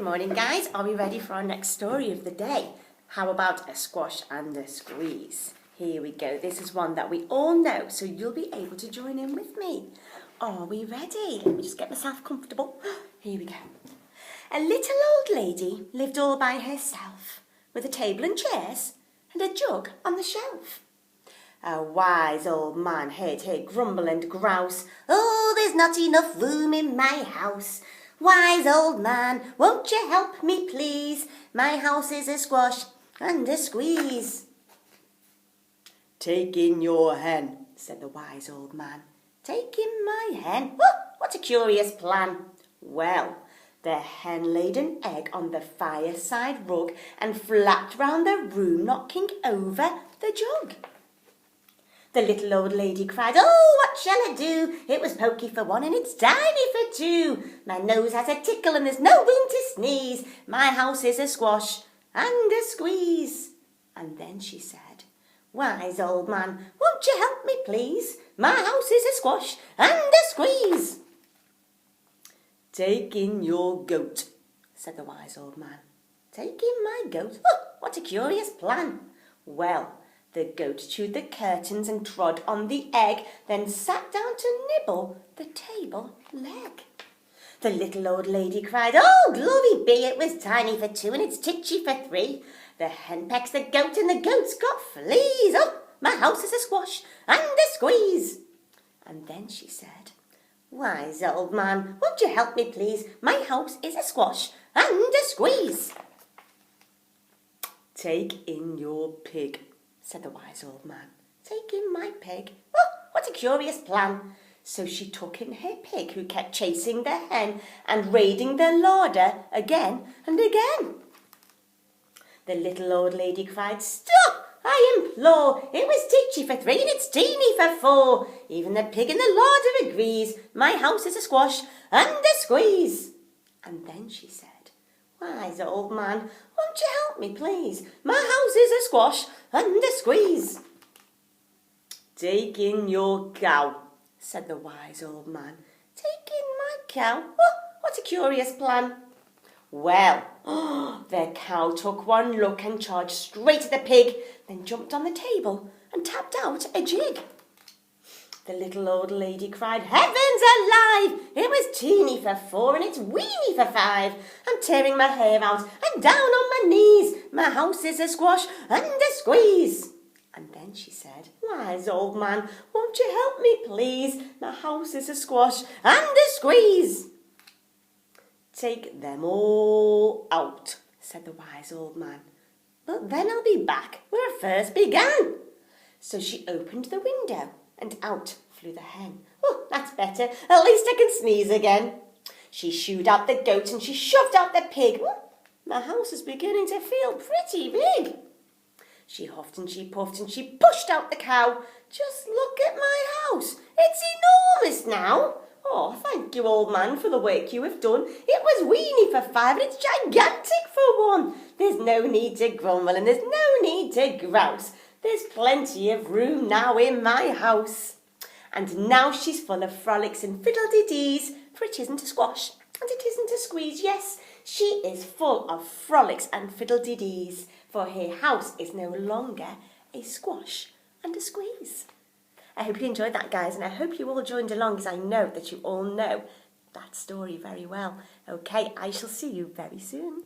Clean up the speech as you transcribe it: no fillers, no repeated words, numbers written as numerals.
Good morning, guys. Are we ready for our next story of the day? How about a squash and a squeeze? Here we go. This is one that we all know, so you'll be able to join in with me. Are we ready? Let me just get myself comfortable. Here we go. A little old lady lived all by herself, with a table and chairs and a jug on the shelf. A wise old man heard her grumble and grouse. "Oh, there's not enough room in my house. Wise old man, won't you help me please? My house is a squash and a squeeze." "Take in your hen," said the wise old man. "Take in my hen? Oh, what a curious plan." Well, the hen laid an egg on the fireside rug and flapped round the room, knocking over the jug. The little old lady cried, "Oh, what shall I do? It was pokey for one and it's tiny for two. My nose has a tickle and there's no room to sneeze. My house is a squash and a squeeze." And then she said, "Wise old man, won't you help me please? My house is a squash and a squeeze." "Take in your goat," said the wise old man. "Take in my goat? Oh, what a curious plan." Well, the goat chewed the curtains and trod on the egg, then sat down to nibble the table leg. The little old lady cried, "Oh, glory be, it was tiny for two and it's titchy for three. The hen pecks the goat and the goat's got fleas. Oh, my house is a squash and a squeeze." And then she said, "Wise old man, won't you help me please? My house is a squash and a squeeze." "Take in your pig," said the wise old man. "Take in my pig? Oh, what a curious plan." So she took in her pig, who kept chasing the hen and raiding the larder again and again. The little old lady cried, "Stop, I implore. It was titchy for three and it's teeny for four. Even the pig in the larder agrees. My house is a squash and a squeeze." And then she said, "Wise old man, won't you help me please? My house is a squash and a squeeze." "Take in your cow," said the wise old man. "Take in my cow? Oh, what a curious plan." Well, the cow took one look and charged straight at the pig, then jumped on the table and tapped out a jig. The little old lady cried, "Heavens alive! It was teeny for four and it's weeny for five. I'm tearing my hair out and down on my knees. My house is a squash and a squeeze." And then she said, "Wise old man, won't you help me please? My house is a squash and a squeeze." "Take them all out," said the wise old man. "But then I'll be back where I first began." So she opened the window and out flew the hen. "Oh, that's better. At least I can sneeze again." She shooed out the goat and she shoved out the pig. "Oh, my house is beginning to feel pretty big." She huffed and she puffed and she pushed out the cow. "Just look at my house. It's enormous now." "Oh, thank you, old man, for the work you have done. It was weeny for five and it's gigantic for one. There's no need to grumble and there's no need to grouse. There's plenty of room now in my house." And now she's full of frolics and fiddle-de-dees, for it isn't a squash and it isn't a squeeze. Yes, she is full of frolics and fiddle-de-dees, for her house is no longer a squash and a squeeze. I hope you enjoyed that, guys, and I hope you all joined along, as I know that you all know that story very well. Okay, I shall see you very soon.